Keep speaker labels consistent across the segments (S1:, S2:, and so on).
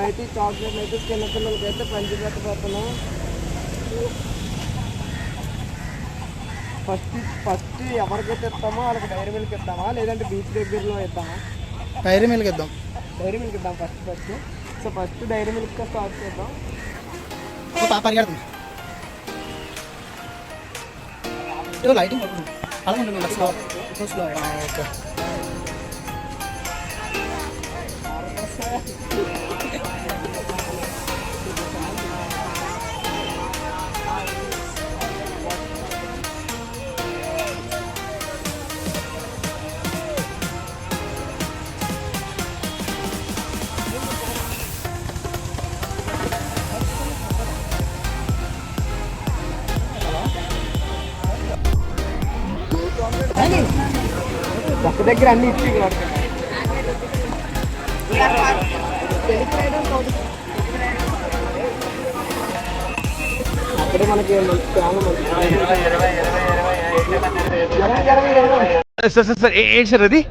S1: అయితే చాక్లెట్ అయితే చిన్నపిల్లలకి అయితే పంచి పెట్టబోతున్నాం. ఫస్ట్ ఎవరికైతే ఇస్తామో వాళ్ళకి డైరీ మిల్క్ ఇద్దామా లేదంటే బీచ్ దగ్గరలో ఇద్దామా?
S2: డైరీ మిల్క్ ఇద్దాం. ఫస్ట్. సో ఫస్ట్ డైరీ మిల్క్తో స్టార్ట్ చేద్దాం. లైటింగ్ ఒక్క దగ్గర అన్ని ఇచ్చి అక్కడే మనకి
S3: సార్ ఏంటి సార్ అది?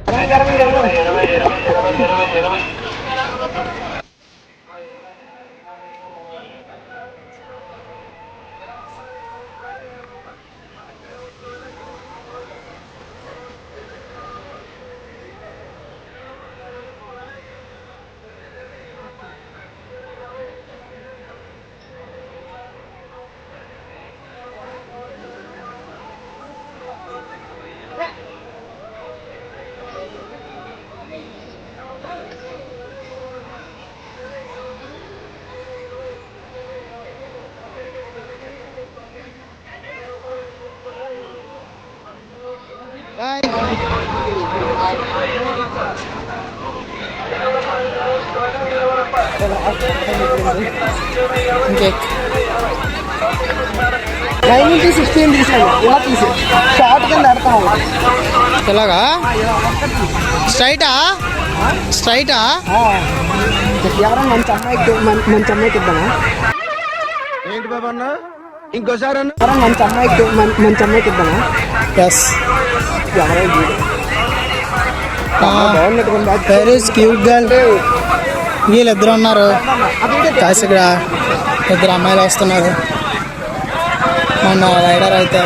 S2: కేక్
S1: 9 నుంచి 16 తీసాను. ఇలా తీసి షార్ట్ కింద పెడతాము.
S2: ఎలాగా? స్ట్రైటా?
S1: ఎవరైనా మంచి అమ్మాయికి ఇద్దామా?
S3: ఏంటి బాబా అన్న ఇంకోసారి అన్న?
S1: ఎవరైనా మంచి అమ్మాయికి ఇద్దామా?
S2: ఎస్.
S1: ఎవరైనా
S2: క్యూట్ గర్ల్. వీళ్ళిద్దరు ఉన్నారు. కాసి ఇక్కడ ఇద్దరు అమ్మాయిలు వస్తున్నారు. మన రైడర్ అయితే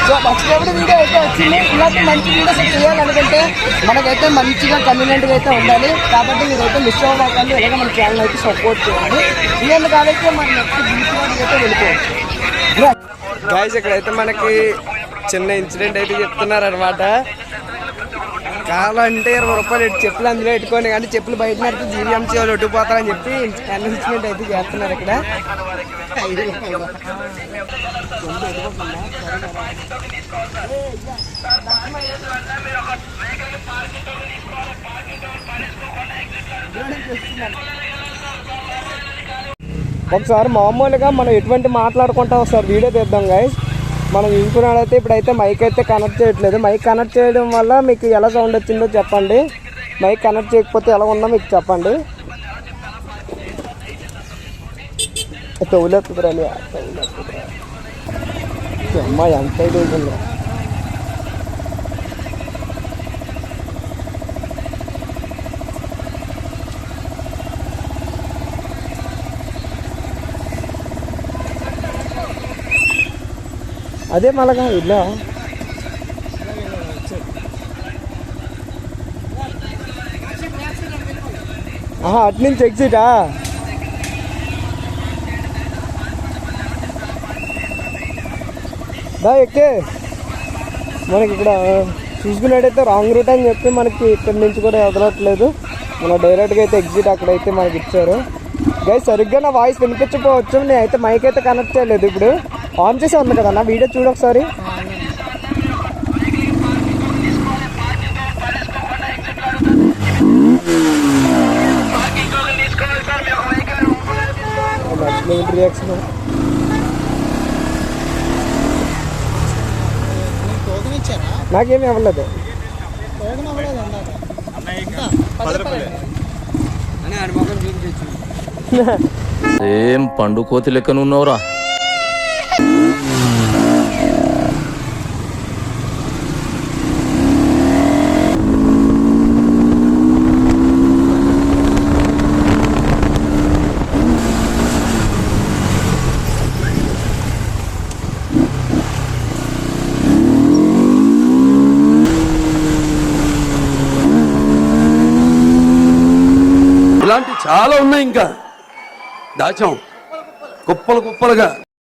S1: సో ఫస్ట్ వీడియో అయితే వచ్చింది. ఇలాంటి మంచి వీడియోస్ చేయాలనుకుంటే మనకైతే మంచిగా కన్వీనియంట్గా అయితే ఉండాలి. కాబట్టి మీరైతే మిస్ అవ్వకండి. ఇలాగ మన ఛానల్ అయితే సపోర్ట్ చేయండి. ఇవన్నీ కాబట్టి మన నెక్స్ట్ బీచ్ అయితే వెళ్ళిపోవచ్చు. గైస్ ఇక్కడైతే మనకి చిన్న ఇన్సిడెంట్ అయితే చెప్తున్నారు అనమాట. కావాలంటే 20 రూపాయలు చెప్పులు అందులో పెట్టుకోండి, కానీ చెప్పులు బయట నడితే జీవీఎంసీ వాళ్ళు ఒట్టుకుపోతారని చెప్పి అనౌన్స్మెంట్ అయితే చేస్తున్నారు ఇక్కడ. ఒకసారి మామూలుగా మనం ఎటువంటి మాట్లాడుకుంటాం ఒకసారి వీడియో తీద్దాం గైస్. మనం ఇంకున్నాడైతే ఇప్పుడైతే మైక్ అయితే కనెక్ట్ చేయట్లేదు. మైక్ కనెక్ట్ చేయడం వల్ల మీకు ఎలా సౌండ్ వచ్చిందో చెప్పండి. మైక్ కనెక్ట్ చేయకపోతే ఎలా ఉందో మీకు చెప్పండి. తౌలెత్తుకురాలి అమ్మాయి ఎంత ఇదిందో.
S2: అదే మళ్ళా ఇల్లా అటు నుంచి ఎగ్జిటా దా ఎక్కే మనకి ఇక్కడ చూసుకున్నట్టయితే రాంగ్ రూట్ అని చెప్పి మనకి ఇక్కడ నుంచి కూడా వదలట్లేదు. మన డైరెక్ట్గా అయితే ఎగ్జిట్ అక్కడైతే మనకి ఇచ్చారు. గైస్ సరిగ్గా నా వాయిస్ వినిపించకపోవచ్చు, నేనైతే మైక్ అయితే కనెక్ట్ చేయలేదు. ఇప్పుడు ఆన్ చేసే ఉంది కదా నా వీడియో చూడు ఒకసారి. రియాక్షన్ నాకేమీ అవ్వలేదు.
S4: ఏం పండు కోతి లెక్కనున్నావురా.
S5: ఇలాంటి చాలా ఉన్నాయి, ఇంకా దాచాం కుప్పలు కుప్పలుగా.